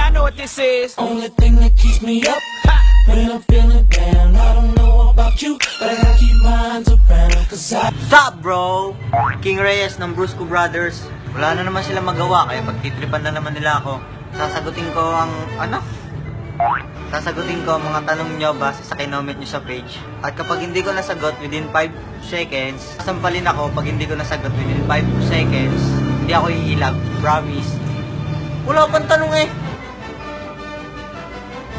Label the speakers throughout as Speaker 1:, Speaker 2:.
Speaker 1: I know what this is.
Speaker 2: Only thing that keeps me up when I'm feeling down. I don't know about you, but I gotta keep mine around. Cause I
Speaker 3: Sup bro? King Reyes ng Brusco Brothers. Wala na naman sila magawa kaya pagtitripan na naman nila ako. Sasagutin ko ang Sasagutin ko ang mga tanong nyo base sa kinoment nyo sa page. At kapag hindi ko nasagot within 5 seconds, sasampalin ako pag hindi ko nasagot within 5 seconds. Hindi ako iilag. Promise. Wala pang tanong eh.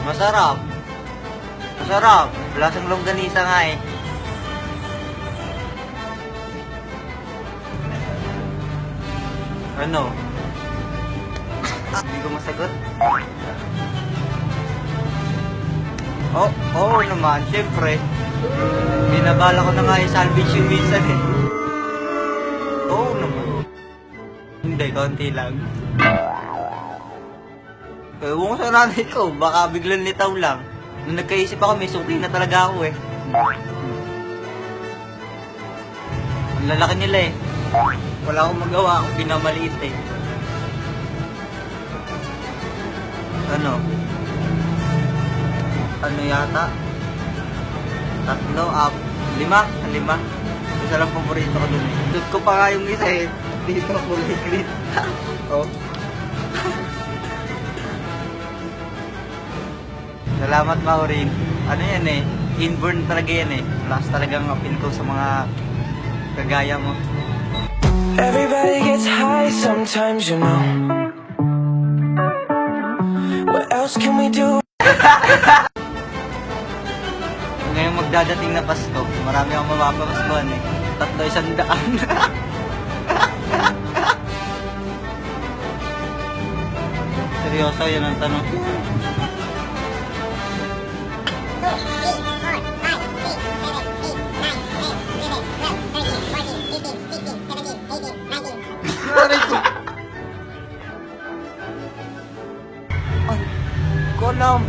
Speaker 3: Masarap. Masarap. Lasang longganisa nga eh. Ano? Hindi ko masagot. Oo naman, syempre. Binabala ko na nga yung salvage yun minsan eh. Oo naman. Hindi, konti lang. Ewan ko sa nanay ko, baka biglang litaw lang. Nung nagkaisip ako, may suki na talaga ako eh. Ang lalaki nila eh. Wala akong magawa, akong pinamaliit eh. Ano yata? 3, 4, 5. 5. Isa lang paborito ko dun eh. Dut ko pa nga yung isa eh. Dito kulay green. Oh. Salamat Maureen. Ano yan eh? Inborn talaga yan eh. Plus talagang appeal ko sa mga kagaya mo.
Speaker 2: Everybody gets high sometimes, you know. What else can we do?
Speaker 3: Ngayong magdadating na Pasko, marami akong mapapaskuhan eh. 300. Seryoso, yan ang tanong. Aray ko. Ay, hindi ko alam.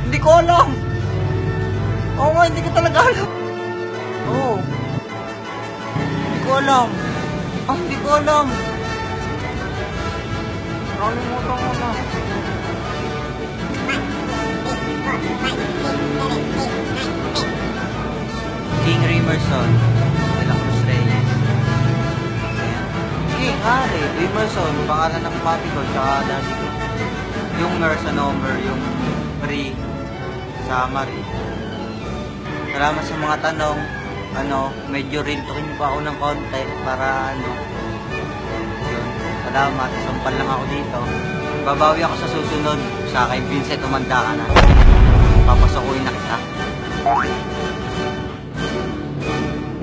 Speaker 3: Hindi ko alam. Oo nga, hindi ko talaga alam. Oo. Hindi ko alam. Hindi ko alam. Nakalimutan ko na. King Rimerson de la Cruz Reyes. Ayan. King Harry Rimerson, pangalan ng papi ko tsaka daddy ko. Yung nurse number, yung Marie sa Marie. Salamat sa mga tanong. Medyo rintukin niyo pa ako ng konti para yun. Salamat, sampal lang ako dito. Babawi ako sa susunod. Sa kay Vincent, umanda ka na.